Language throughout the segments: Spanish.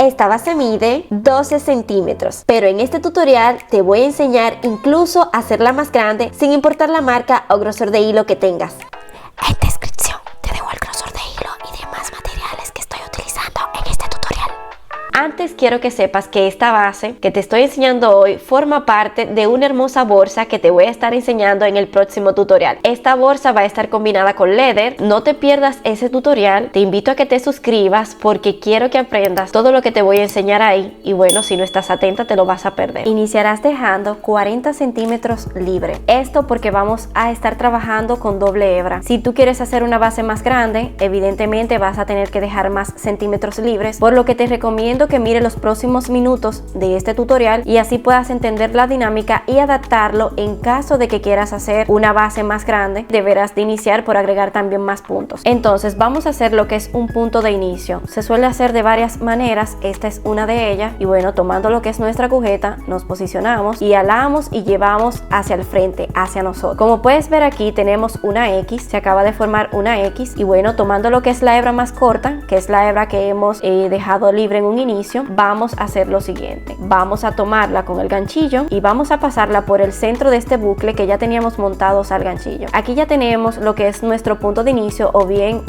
Esta base mide 12 centímetros, pero en este tutorial te voy a enseñar incluso a hacerla más grande sin importar la marca o grosor de hilo que tengas. En descripción te dejo el grosor de hilo y demás materiales que estoy utilizando en este tutorial. Antes quiero que sepas que esta base que te estoy enseñando hoy forma parte de una hermosa bolsa que te voy a estar enseñando en el próximo tutorial. Esta bolsa va a estar combinada con leather. No te pierdas ese tutorial. Te invito a que te suscribas porque quiero que aprendas todo lo que te voy a enseñar ahí. Y bueno, si no estás atenta te lo vas a perder. Iniciarás dejando 40 centímetros libre. Esto porque vamos a estar trabajando con doble hebra. Si tú quieres hacer una base más grande, evidentemente vas a tener que dejar más centímetros libres, por lo que te recomiendo que mire los próximos minutos de este tutorial y así puedas entender la dinámica y adaptarlo en caso de que quieras hacer una base más grande. Deberás de iniciar por agregar también más puntos. Entonces vamos a hacer lo que es un punto de inicio. Se suele hacer de varias maneras, esta es una de ellas. Y bueno, tomando lo que es nuestra agujeta, nos posicionamos y alamos y llevamos hacia el frente, hacia nosotros. Como puedes ver aquí tenemos una X, se acaba de formar una X. Y bueno, tomando lo que es la hebra más corta, que es la hebra que hemos dejado libre en un inicio, vamos a hacer lo siguiente. Vamos a tomarla con el ganchillo y vamos a pasarla por el centro de este bucle que ya teníamos montados al ganchillo. Aquí ya tenemos lo que es nuestro punto de inicio o bien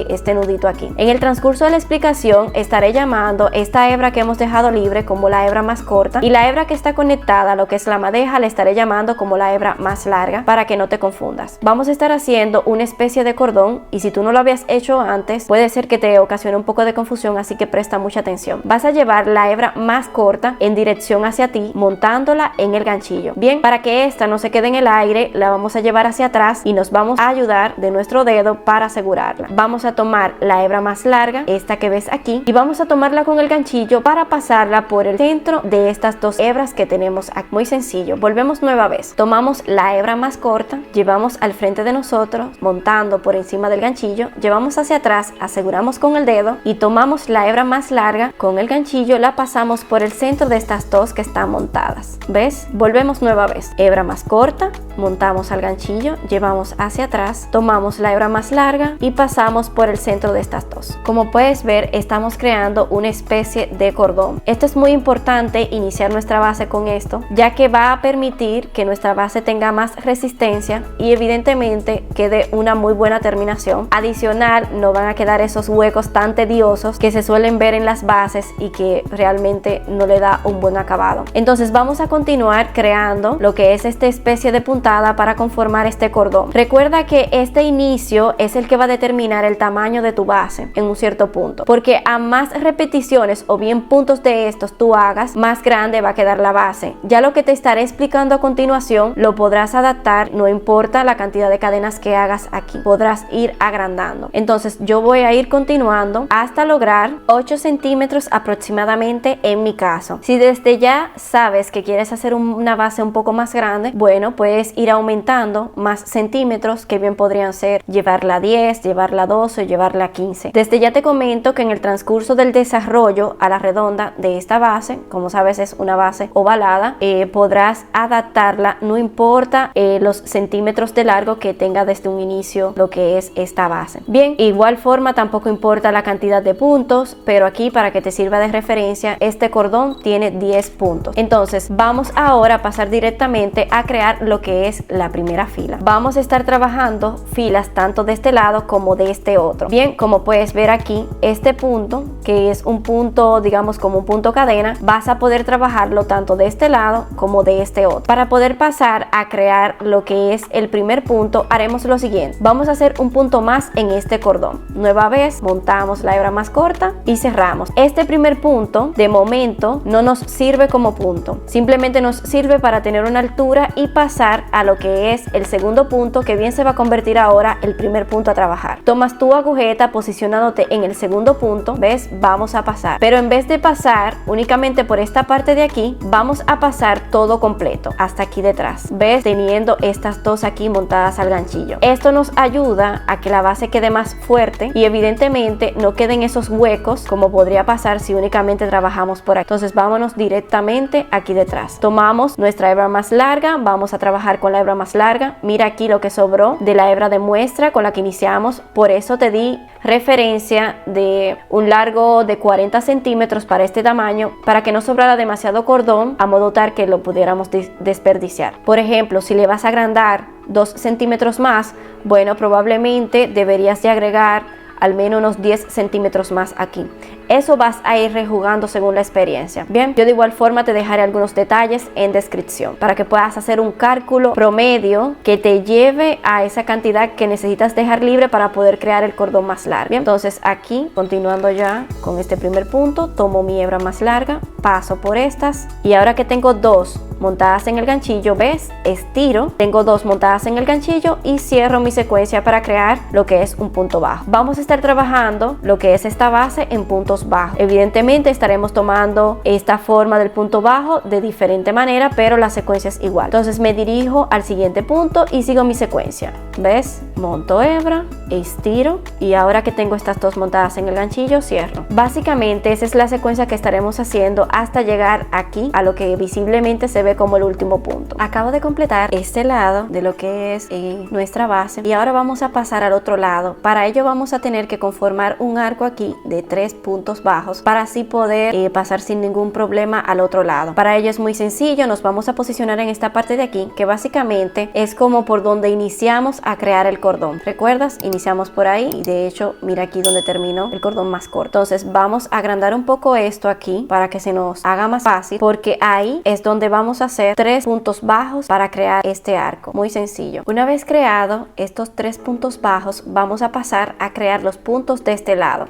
este nudito aquí. En el transcurso de la explicación estaré llamando esta hebra que hemos dejado libre como la hebra más corta y la hebra que está conectada a lo que es la madeja le estaré llamando como la hebra más larga para que no te confundas. Vamos a estar haciendo una especie de cordón y si tú no lo habías hecho antes puede ser que te ocasione un poco de confusión, así que presta mucha atención. Vas a llevar la hebra más corta en dirección hacia ti montándola en el ganchillo. Bien, para que esta no se quede en el aire la vamos a llevar hacia atrás y nos vamos a ayudar de nuestro dedo para asegurarla. Vamos a tomar la hebra más larga, esta que ves aquí, y vamos a tomarla con el ganchillo para pasarla por el centro de estas dos hebras que tenemos aquí. Muy sencillo. Volvemos nueva vez. Tomamos la hebra más corta, llevamos al frente de nosotros montando por encima del ganchillo, llevamos hacia atrás, aseguramos con el dedo y tomamos la hebra más larga con el ganchillo, la pasamos por el centro de estas dos que están montadas. ¿Ves? Volvemos nueva vez. Hebra más corta, montamos al ganchillo, llevamos hacia atrás, tomamos la hebra más larga y pasamos por el centro de estas dos. Como puedes ver, estamos creando una especie de cordón. Esto es muy importante iniciar nuestra base con esto, ya que va a permitir que nuestra base tenga más resistencia y evidentemente quede una muy buena terminación. Adicional, no van a quedar esos huecos tan tediosos que se suelen ver en las bases y que realmente no le da un buen acabado. Entonces vamos a continuar creando lo que es esta especie de puntada para conformar este cordón. Recuerda que este inicio es el que va a determinar el tamaño de tu base en un cierto punto, porque a más repeticiones o bien puntos de estos tú hagas, más grande va a quedar la base. Ya lo que te estaré explicando a continuación lo podrás adaptar, no importa la cantidad de cadenas que hagas aquí, podrás ir agrandando. Entonces yo voy a ir continuando hasta lograr 8 centímetros aproximadamente en mi caso. Si desde ya sabes que quieres hacer una base un poco más grande, bueno, puedes ir aumentando más centímetros que bien podrían ser llevarla a 10, llevarla a 12 o llevarla a 15. Desde ya te comento que en el transcurso del desarrollo a la redonda de esta base, como sabes es una base ovalada, podrás adaptarla, no importa los centímetros de largo que tenga desde un inicio lo que es esta base. Bien, igual forma tampoco importa la cantidad de puntos, pero aquí para que te sirva de referencia, este cordón tiene 10 puntos. Entonces vamos ahora a pasar directamente a crear lo que es la primera fila. Vamos a estar trabajando filas tanto de este lado como de este otro. Bien, como puedes ver aquí, este punto que es un punto, digamos como un punto cadena, vas a poder trabajarlo tanto de este lado como de este otro. Para poder pasar a crear lo que es el primer punto, haremos lo siguiente. Vamos a hacer un punto más en este cordón. Nueva vez, montamos la hebra más corta y cerramos. Este primer punto de momento no nos sirve como punto, simplemente nos sirve para tener una altura y pasar a lo que es el segundo punto, que bien se va a convertir ahora el primer punto a trabajar. Tomas tu agujeta posicionándote en el segundo punto, ves, vamos a pasar, pero en vez de pasar únicamente por esta parte de aquí, vamos a pasar todo completo hasta aquí detrás, ves, teniendo estas dos aquí montadas al ganchillo. Esto nos ayuda a que la base quede más fuerte y evidentemente no queden esos huecos como podría pasar si únicamente trabajamos por aquí. Entonces vámonos directamente aquí detrás. Tomamos nuestra hebra más larga, vamos a trabajar con la hebra más larga. Mira aquí lo que sobró de la hebra de muestra con la que iniciamos, por eso te di referencia de un largo de 40 centímetros para este tamaño, para que no sobrara demasiado cordón, a modo tal que lo pudiéramos desperdiciar. Por ejemplo, si le vas a agrandar 2 centímetros más, bueno, probablemente deberías de agregar al menos unos 10 centímetros más aquí. Eso vas a ir rejugando según la experiencia. Bien, yo de igual forma te dejaré algunos detalles en descripción para que puedas hacer un cálculo promedio que te lleve a esa cantidad que necesitas dejar libre para poder crear el cordón más largo. Bien, entonces aquí, continuando ya con este primer punto, tomo mi hebra más larga, paso por estas y ahora que tengo 2 montadas en el ganchillo, ¿ves? Estiro, tengo 2 montadas en el ganchillo y cierro mi secuencia para crear lo que es un punto bajo. Vamos a estar trabajando lo que es esta base en puntos bajos. Evidentemente estaremos tomando esta forma del punto bajo de diferente manera, pero la secuencia es igual. Entonces me dirijo al siguiente punto y sigo mi secuencia. ¿Ves? Monto hebra, estiro y ahora que tengo estas 2 montadas en el ganchillo, cierro. Básicamente esa es la secuencia que estaremos haciendo hasta llegar aquí a lo que visiblemente se ve como el último punto. Acabo de completar este lado de lo que es nuestra base y ahora vamos a pasar al otro lado. Para ello vamos a tener que conformar un arco aquí de 3 puntos bajos para así poder pasar sin ningún problema al otro lado. Para ello es muy sencillo, nos vamos a posicionar en esta parte de aquí, que básicamente es como por donde iniciamos a crear el cordón. ¿Recuerdas? Iniciamos por ahí y de hecho mira aquí donde terminó el cordón más corto. Entonces vamos a agrandar un poco esto aquí para que se nos haga más fácil, porque ahí es donde vamos a hacer 3 puntos bajos para crear este arco. Muy sencillo. Una vez creado estos 3 puntos bajos, vamos a pasar a crear los puntos de este lado.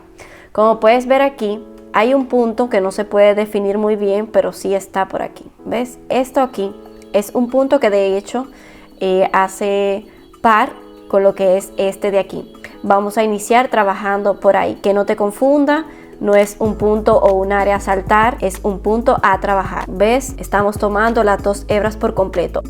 Como puedes ver aquí, hay un punto que no se puede definir muy bien, pero sí está por aquí. ¿Ves? Esto aquí es un punto que de hecho hace par con lo que es este de aquí. Vamos a iniciar trabajando por ahí. Que no te confunda, no es un punto o un área a saltar, es un punto a trabajar. ¿Ves? Estamos tomando las 2 hebras por completo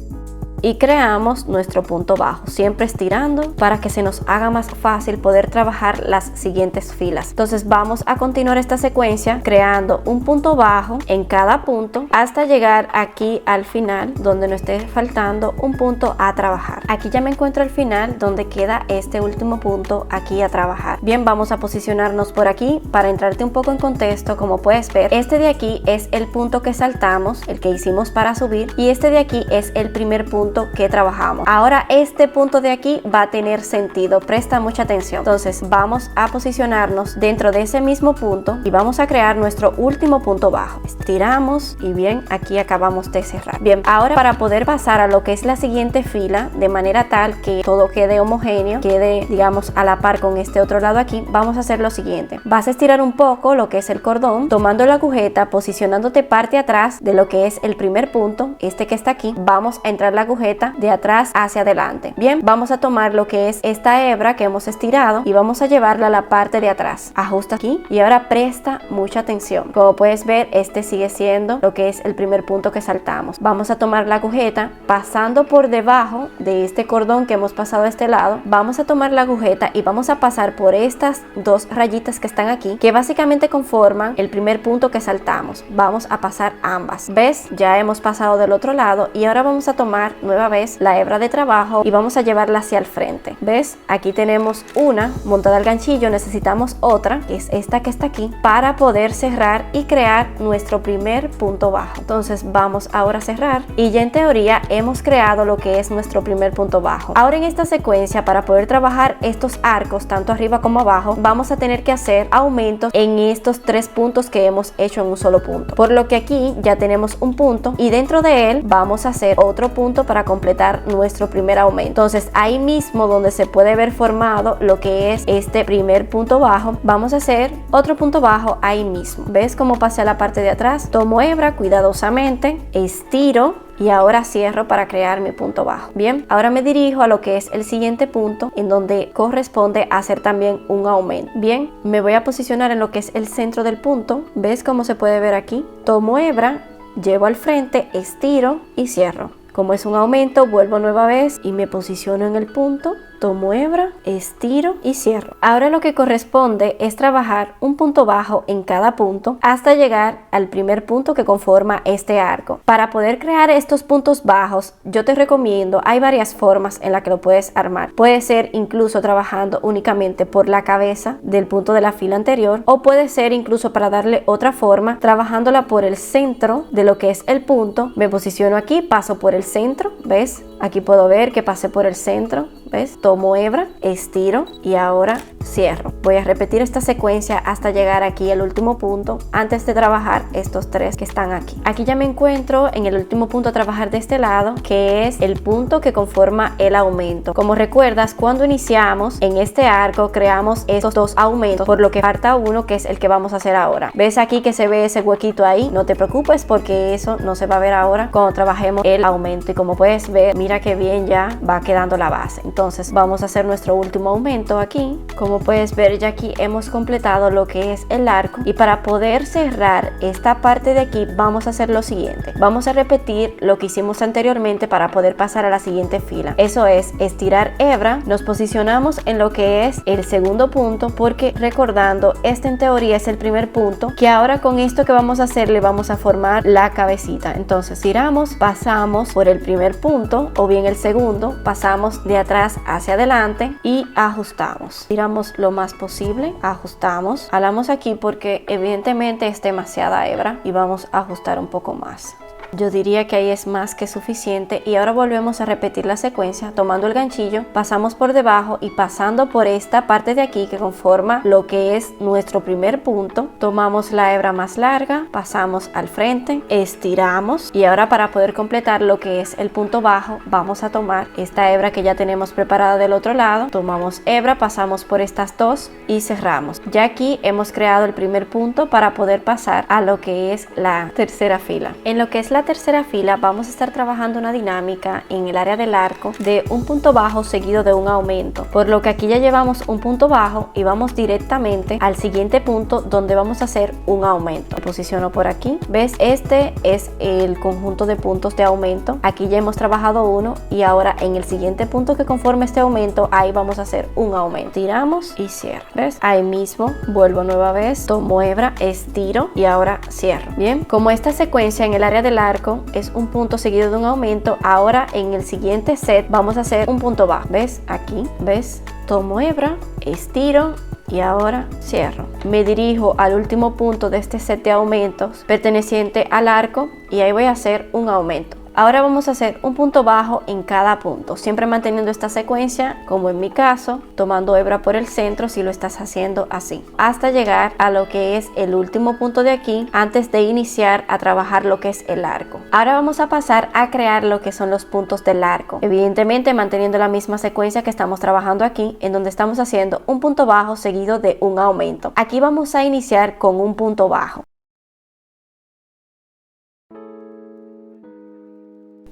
y creamos nuestro punto bajo, siempre estirando para que se nos haga más fácil poder trabajar las siguientes filas. Entonces vamos a continuar esta secuencia creando un punto bajo en cada punto hasta llegar aquí al final, donde nos esté faltando un punto a trabajar. Aquí ya me encuentro al final donde queda este último punto aquí a trabajar. Bien, vamos a posicionarnos por aquí para entrarte un poco en contexto. Como puedes ver, este de aquí es el punto que saltamos, el que hicimos para subir, y este de aquí es el primer punto que trabajamos. Ahora este punto de aquí va a tener sentido, presta mucha atención. Entonces vamos a posicionarnos dentro de ese mismo punto y vamos a crear nuestro último punto bajo. Estiramos y bien, aquí acabamos de cerrar. Bien, ahora para poder pasar a lo que es la siguiente fila de manera tal que todo quede homogéneo, quede digamos a la par con este otro lado aquí, vamos a hacer lo siguiente. Vas a estirar un poco lo que es el cordón, tomando la agujeta, posicionándote parte atrás de lo que es el primer punto, este que está aquí. Vamos a entrar la agujeta de atrás hacia adelante. Bien, vamos a tomar lo que es esta hebra que hemos estirado y vamos a llevarla a la parte de atrás. Ajusta aquí y ahora presta mucha atención. Como puedes ver, este sigue siendo lo que es el primer punto que saltamos. Vamos a tomar la agujeta pasando por debajo de este cordón que hemos pasado a este lado. Vamos a tomar la agujeta y vamos a pasar por estas 2 rayitas que están aquí, que básicamente conforman el primer punto que saltamos. Vamos a pasar ambas. ¿Ves? Ya hemos pasado del otro lado y ahora vamos a tomar nueva vez la hebra de trabajo y vamos a llevarla hacia el frente. ¿Ves? Aquí tenemos una montada al ganchillo, necesitamos otra, que es esta que está aquí, para poder cerrar y crear nuestro primer punto bajo. Entonces vamos ahora a cerrar y ya en teoría hemos creado lo que es nuestro primer punto bajo. Ahora en esta secuencia, para poder trabajar estos arcos tanto arriba como abajo, vamos a tener que hacer aumentos en estos 3 puntos que hemos hecho en un solo punto, por lo que aquí ya tenemos un punto y dentro de él vamos a hacer otro punto para completar nuestro primer aumento. Entonces ahí mismo donde se puede ver formado lo que es este primer punto bajo, vamos a hacer otro punto bajo ahí mismo. ¿Ves cómo pasé a la parte de atrás? Tomo hebra cuidadosamente, estiro y ahora cierro para crear mi punto bajo. Bien, ahora me dirijo a lo que es el siguiente punto, en donde corresponde hacer también un aumento. Bien, me voy a posicionar en lo que es el centro del punto. ¿Ves cómo se puede ver aquí? Tomo hebra, llevo al frente, estiro y cierro. Como es un aumento, vuelvo nueva vez y me posiciono en el punto tomo hebra, estiro y cierro. Ahora lo que corresponde es trabajar un punto bajo en cada punto hasta llegar al primer punto que conforma este arco. Para poder crear estos puntos bajos, yo te recomiendo, hay varias formas en las que lo puedes armar. Puede ser incluso trabajando únicamente por la cabeza del punto de la fila anterior, o puede ser incluso, para darle otra forma, trabajándola por el centro de lo que es el punto. Me posiciono aquí, paso por el centro, ¿ves? Aquí puedo ver que pasé por el centro, ¿ves? Tomo hebra, estiro y ahora cierro. Voy a repetir esta secuencia hasta llegar aquí al último punto antes de trabajar estos tres que están aquí. Aquí ya me encuentro en el último punto a trabajar de este lado, que es el punto que conforma el aumento. Como recuerdas, cuando iniciamos en este arco creamos estos dos aumentos, por lo que falta uno, que es el que vamos a hacer ahora. ¿Ves aquí que se ve ese huequito ahí? No te preocupes, porque eso no se va a ver ahora cuando trabajemos el aumento. Y como puedes ver, mira que bien ya va quedando la base. Entonces vamos a hacer nuestro último aumento aquí. Como puedes ver, ya aquí hemos completado lo que es el arco, y para poder cerrar esta parte de aquí vamos a hacer lo siguiente. Vamos a repetir lo que hicimos anteriormente para poder pasar a la siguiente fila. Eso es estirar hebra, nos posicionamos en lo que es el segundo punto, porque recordando, este en teoría es el primer punto, que ahora con esto que vamos a hacer le vamos a formar la cabecita. Entonces tiramos, pasamos por el primer punto o bien el segundo, pasamos de atrás hacia adelante y ajustamos. Tiramos lo más posible, ajustamos, jalamos aquí porque evidentemente es demasiada hebra y vamos a ajustar un poco más. Yo diría que ahí es más que suficiente, y ahora volvemos a repetir la secuencia tomando el ganchillo, pasamos por debajo y pasando por esta parte de aquí que conforma lo que es nuestro primer punto. Tomamos la hebra más larga, pasamos al frente, estiramos, y ahora para poder completar lo que es el punto bajo vamos a tomar esta hebra que ya tenemos preparada del otro lado, tomamos hebra, pasamos por estas dos y cerramos. Ya aquí hemos creado el primer punto para poder pasar a lo que es la tercera fila. En lo que es la tercera fila vamos a estar trabajando una dinámica en el área del arco de un punto bajo seguido de un aumento, por lo que aquí ya llevamos un punto bajo y vamos directamente al siguiente punto donde vamos a hacer un aumento. Me posiciono por aquí, ves, este es el conjunto de puntos de aumento. Aquí ya hemos trabajado uno y ahora en el siguiente punto que conforma este aumento, ahí vamos a hacer un aumento. Tiramos y cierro, ves, ahí mismo vuelvo nueva vez, tomo hebra, estiro y ahora cierro. Bien, como esta secuencia en el área del arco es un punto seguido de un aumento, ahora en el siguiente set vamos a hacer un punto bajo. ¿Ves? Aquí, ¿ves? Tomo hebra, estiro y ahora cierro. Me dirijo al último punto de este set de aumentos perteneciente al arco y ahí voy a hacer un aumento. Ahora vamos a hacer un punto bajo en cada punto, siempre manteniendo esta secuencia, como en mi caso, tomando hebra por el centro si lo estás haciendo así, hasta llegar a lo que es el último punto de aquí antes de iniciar a trabajar lo que es el arco. Ahora vamos a pasar a crear lo que son los puntos del arco, evidentemente manteniendo la misma secuencia que estamos trabajando aquí, en donde estamos haciendo un punto bajo seguido de un aumento. Aquí vamos a iniciar con un punto bajo.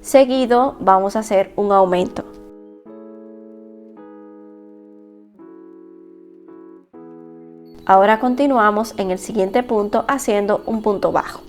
Seguido vamos a hacer un aumento. Ahora continuamos en el siguiente punto haciendo un punto bajo.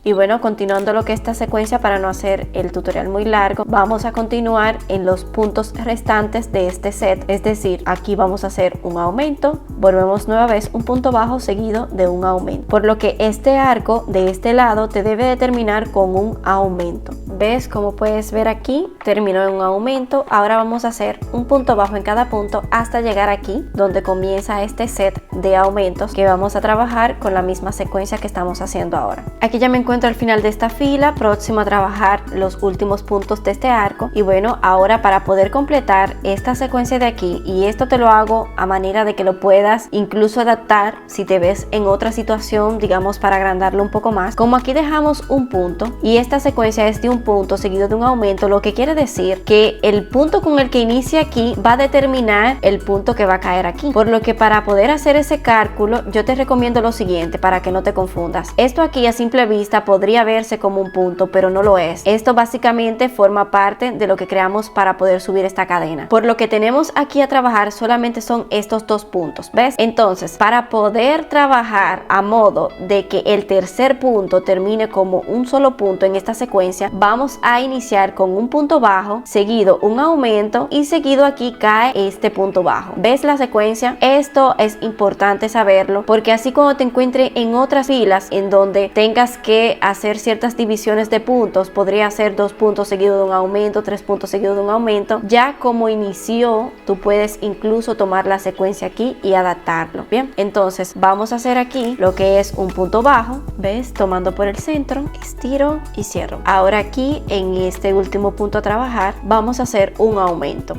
Y bueno, continuando lo que esta secuencia para no hacer el tutorial muy largo, vamos a continuar en los puntos restantes de este set, es decir, aquí vamos a hacer un aumento, volvemos nueva vez un punto bajo seguido de un aumento, por lo que este arco de este lado te debe de terminar con un aumento. ¿Ves? Como puedes ver aquí, terminó en un aumento. Ahora vamos a hacer un punto bajo en cada punto hasta llegar aquí, donde comienza este set de aumentos que vamos a trabajar con la misma secuencia que estamos haciendo ahora. Aquí ya me encuentro al final de esta fila, próximo a trabajar los últimos puntos de este arco. Y bueno, ahora para poder completar esta secuencia de aquí, y esto te lo hago a manera de que lo puedas incluso adaptar si te ves en otra situación, digamos para agrandarlo un poco más. Como aquí dejamos un punto y esta secuencia es de un punto seguido de un aumento, lo que quiere decir que el punto con el que inicia aquí va a determinar el punto que va a caer aquí, por lo que para poder hacer ese cálculo yo te recomiendo lo siguiente para que no te confundas. Esto aquí a simple vista podría verse como un punto, pero no lo es. Esto básicamente forma parte de lo que creamos para poder subir esta cadena, por lo que tenemos aquí a trabajar solamente son estos dos puntos, ¿ves? Entonces, para poder trabajar a modo de que el tercer punto termine como un solo punto en esta secuencia, vamos vamos a iniciar con un punto bajo, seguido un aumento y seguido aquí cae este punto bajo. ¿Ves la secuencia? Esto es importante saberlo porque así cuando te encuentres en otras filas en donde tengas que hacer ciertas divisiones de puntos, podría ser 2 puntos seguido de un aumento, 3 puntos seguido de un aumento, ya como inició tú puedes incluso tomar la secuencia aquí y adaptarlo. Bien, entonces vamos a hacer aquí lo que es un punto bajo, ¿ves? Tomando por el centro, estiro y cierro. Ahora aquí en este último punto a trabajar vamos a hacer un aumento.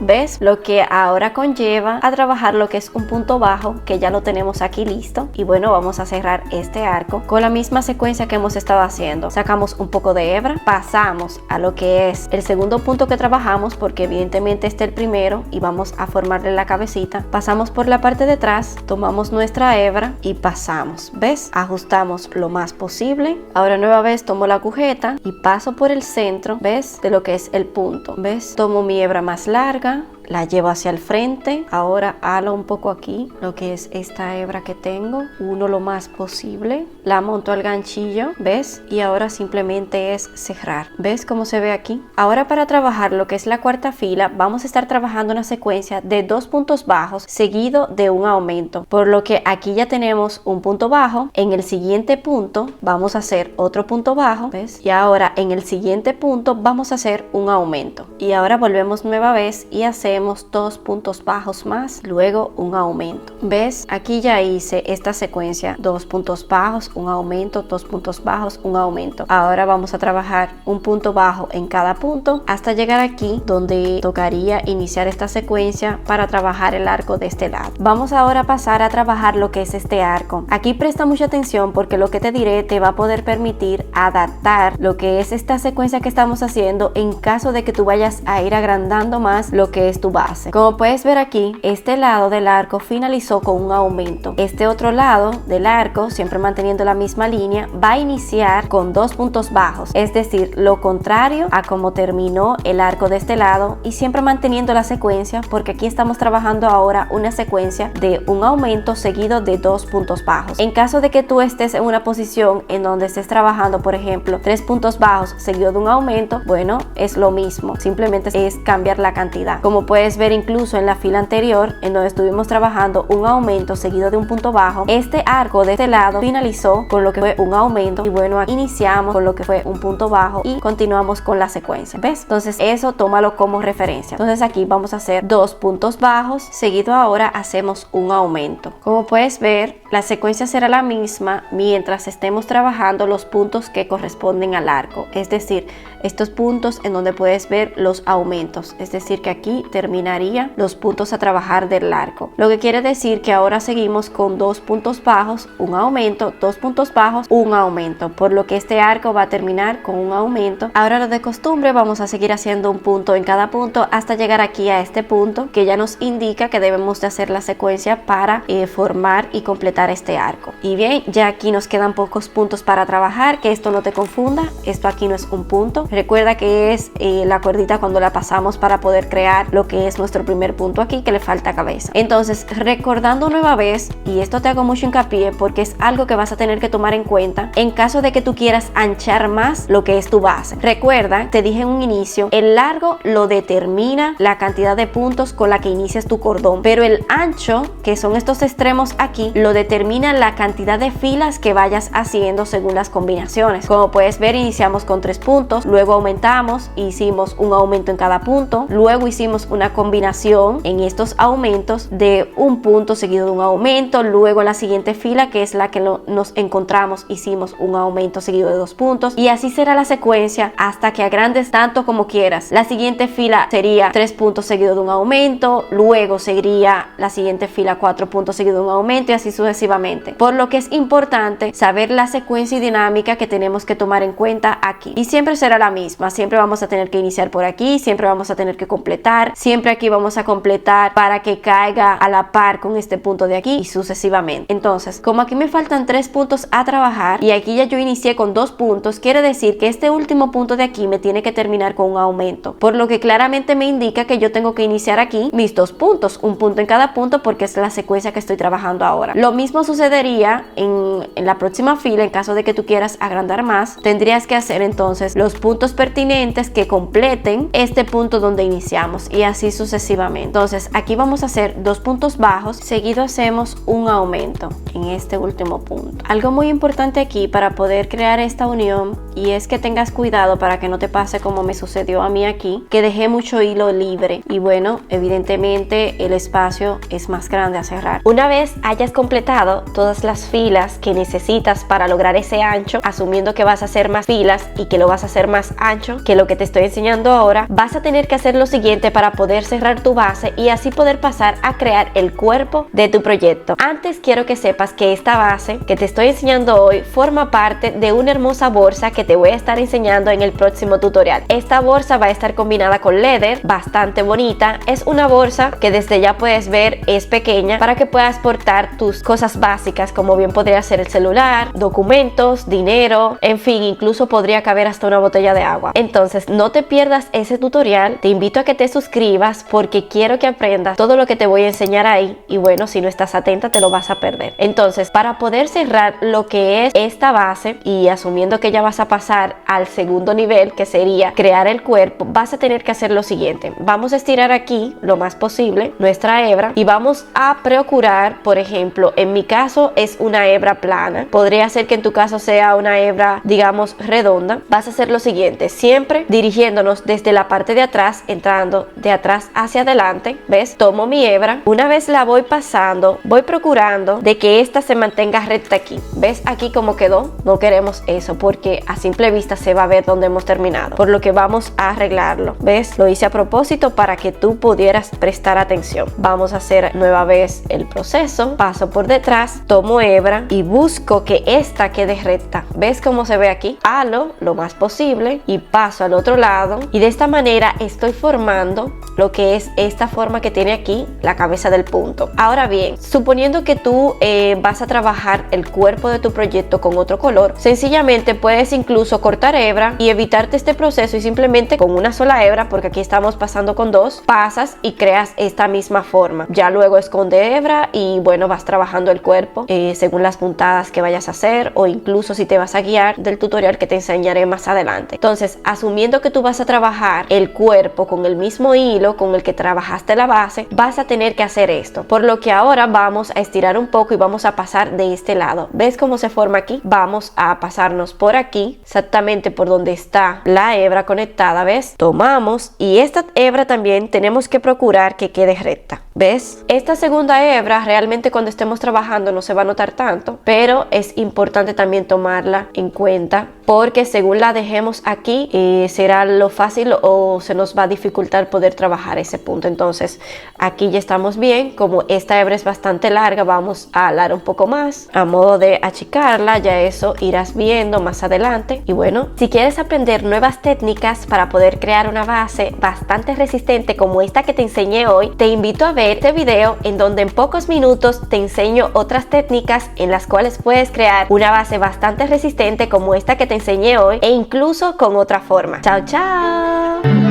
¿Ves? Lo que ahora conlleva a trabajar lo que es un punto bajo, que ya lo tenemos aquí listo. Y bueno, vamos a cerrar este arco con la misma secuencia que hemos estado haciendo. Sacamos un poco de hebra, pasamos a lo que es el segundo punto que trabajamos, porque evidentemente este es el primero y vamos a formarle la cabecita. Pasamos por la parte de atrás, tomamos nuestra hebra y pasamos. ¿Ves? Ajustamos lo más posible. Ahora nueva vez tomo la agujeta y paso por el centro, ¿ves? De lo que es el punto. ¿Ves? Tomo mi hebra más larga, la llevo hacia el frente. Ahora halo un poco aquí lo que es esta hebra que tengo, uno lo más posible, la monto al ganchillo, ¿ves? Y ahora simplemente es cerrar. ¿Ves cómo se ve aquí? Ahora para trabajar lo que es la cuarta fila vamos a estar trabajando una secuencia de 2 puntos bajos seguido de un aumento, por lo que aquí ya tenemos un punto bajo. En el siguiente punto vamos a hacer otro punto bajo, ¿ves? Y ahora en el siguiente punto vamos a hacer un aumento y ahora volvemos nueva vez y hacemos 2 puntos bajos más, luego un aumento. ¿Ves? Aquí ya hice esta secuencia, 2 puntos bajos, un aumento, 2 puntos bajos, un aumento. Ahora vamos a trabajar un punto bajo en cada punto hasta llegar aquí donde tocaría iniciar esta secuencia para trabajar el arco de este lado. Vamos ahora a pasar a trabajar lo que es este arco. Aquí presta mucha atención porque lo que te diré te va a poder permitir adaptar lo que es esta secuencia que estamos haciendo en caso de que tú vayas a ir agrandando más lo que es tu base. Como puedes ver aquí, este lado del arco finalizó con un aumento. Este otro lado del arco, siempre manteniendo la misma línea, va a iniciar con 2 puntos bajos, es decir, lo contrario a como terminó el arco de este lado, y siempre manteniendo la secuencia porque aquí estamos trabajando ahora una secuencia de un aumento seguido de 2 puntos bajos. En caso de que tú estés en una posición en donde estés trabajando, por ejemplo, 3 puntos bajos seguido de un aumento, bueno, es lo mismo, simplemente es cambiar la cantidad. Como puedes ver incluso en la fila anterior en donde estuvimos trabajando un aumento seguido de un punto bajo, este arco de este lado finalizó con lo que fue un aumento y bueno, aquí iniciamos con lo que fue un punto bajo y continuamos con la secuencia. ¿Ves? Entonces eso tómalo como referencia. Entonces aquí vamos a hacer 2 puntos bajos, seguido ahora hacemos un aumento. Como puedes ver, la secuencia será la misma mientras estemos trabajando los puntos que corresponden al arco, es decir, estos puntos en donde puedes ver los aumentos, es decir que aquí terminaría los puntos a trabajar del arco, lo que quiere decir que ahora seguimos con 2 puntos bajos, un aumento, 2 puntos bajos, un aumento, por lo que este arco va a terminar con un aumento. Ahora lo de costumbre vamos a seguir haciendo un punto en cada punto hasta llegar aquí a este punto que ya nos indica que debemos de hacer la secuencia para formar y completar este arco. Y bien, ya aquí nos quedan pocos puntos para trabajar, que esto no te confunda, esto aquí no es un punto, recuerda que es la cuerdita cuando la pasamos para poder crear lo que es nuestro primer punto aquí, que le falta cabeza. Entonces, recordando nueva vez, y esto te hago mucho hincapié porque es algo que vas a tener que tomar en cuenta en caso de que tú quieras anchar más lo que es tu base. Recuerda, te dije en un inicio, el largo lo determina la cantidad de puntos con la que inicias tu cordón, pero el ancho, que son estos extremos aquí, lo determina la cantidad de filas que vayas haciendo según las combinaciones. Como puedes ver, iniciamos con 3 puntos, luego aumentamos, hicimos un aumento en cada punto, luego hicimos una combinación en estos aumentos de un punto seguido de un aumento, luego la siguiente fila, que es la que nos encontramos, hicimos un aumento seguido de 2 puntos, y así será la secuencia hasta que agrandes tanto como quieras. La siguiente fila sería 3 puntos seguido de un aumento, luego seguiría la siguiente fila 4 puntos seguido de un aumento y así sucesivamente, por lo que es importante saber la secuencia y dinámica que tenemos que tomar en cuenta aquí, y siempre será la misma, siempre vamos a tener que iniciar por aquí, siempre vamos a tener que completar, siempre siempre aquí vamos a completar para que caiga a la par con este punto de aquí y sucesivamente. Entonces, como aquí me faltan 3 puntos a trabajar y aquí ya yo inicié con 2 puntos, quiere decir que este último punto de aquí me tiene que terminar con un aumento, por lo que claramente me indica que yo tengo que iniciar aquí mis 2 puntos, un punto en cada punto, porque es la secuencia que estoy trabajando ahora. Lo mismo sucedería en la próxima fila. En caso de que tú quieras agrandar más, tendrías que hacer entonces los puntos pertinentes que completen este punto donde iniciamos y así sucesivamente. Entonces aquí vamos a hacer 2 puntos bajos, seguido hacemos un aumento en este último punto. Algo muy importante aquí para poder crear esta unión, y es que tengas cuidado para que no te pase como me sucedió a mí aquí, que dejé mucho hilo libre y bueno, evidentemente el espacio es más grande a cerrar. Una vez hayas completado todas las filas que necesitas para lograr ese ancho, asumiendo que vas a hacer más filas y que lo vas a hacer más ancho que lo que te estoy enseñando ahora, vas a tener que hacer lo siguiente para poder cerrar tu base y así poder pasar a crear el cuerpo de tu proyecto. Antes quiero que sepas que esta base que te estoy enseñando hoy forma parte de una hermosa bolsa que te voy a estar enseñando en el próximo tutorial. Esta bolsa va a estar combinada con leather, bastante bonita. Es una bolsa que desde ya puedes ver es pequeña para que puedas portar tus cosas básicas, como bien podría ser el celular, documentos, dinero, en fin, incluso podría caber hasta una botella de agua. Entonces no te pierdas ese tutorial, te invito a que te suscribas porque quiero que aprendas todo lo que te voy a enseñar ahí y bueno, si no estás atenta te lo vas a perder. Entonces, para poder cerrar lo que es esta base y asumiendo que ya vas a pasar al segundo nivel, que sería crear el cuerpo, vas a tener que hacer lo siguiente. Vamos a estirar aquí lo más posible nuestra hebra y vamos a procurar, por ejemplo, en mi caso es una hebra plana, podría ser que en tu caso sea una hebra digamos redonda. Vas a hacer lo siguiente, siempre dirigiéndonos desde la parte de atrás, entrando de atrás hacia adelante, ¿ves? Tomo mi hebra, una vez la voy pasando, voy procurando de que esta se mantenga recta aquí, ¿ves? Aquí como quedó, no queremos eso porque a simple vista se va a ver donde hemos terminado, por lo que vamos a arreglarlo, ¿ves? Lo hice a propósito para que tú pudieras prestar atención. Vamos a hacer nueva vez el proceso, paso por detrás, tomo hebra y busco que esta quede recta, ¿ves cómo se ve aquí? Halo lo más posible y paso al otro lado y de esta manera estoy formando lo que es esta forma que tiene aquí la cabeza del punto. Ahora bien, suponiendo que tú vas a trabajar el cuerpo de tu proyecto con otro color, sencillamente puedes incluso cortar hebra y evitarte este proceso y simplemente con una sola hebra, porque aquí estamos pasando con 2, pasas y creas esta misma forma. Ya luego esconde hebra y bueno, vas trabajando el cuerpo según las puntadas que vayas a hacer o incluso si te vas a guiar del tutorial que te enseñaré más adelante. Entonces, asumiendo que tú vas a trabajar el cuerpo con el mismo hilo con el que trabajaste la base, vas a tener que hacer esto, por lo que ahora vamos a estirar un poco y vamos a pasar de este lado. ¿Ves cómo se forma aquí? Vamos a pasarnos por aquí, exactamente por donde está la hebra conectada, ¿ves? Tomamos y esta hebra también tenemos que procurar que quede recta, ¿ves? Esta segunda hebra realmente cuando estemos trabajando no se va a notar tanto, pero es importante también tomarla en cuenta porque según la dejemos aquí será lo fácil o se nos va a dificultar poder trabajar ese punto. Entonces aquí ya estamos bien. Como esta hebra es bastante larga, vamos a alar un poco más a modo de achicarla, ya eso irás viendo más adelante. Y bueno, si quieres aprender nuevas técnicas para poder crear una base bastante resistente como esta que te enseñé hoy, te invito a ver este video en donde en pocos minutos te enseño otras técnicas en las cuales puedes crear una base bastante resistente como esta que te enseñé hoy e incluso con otra forma. ¡Chao, chao!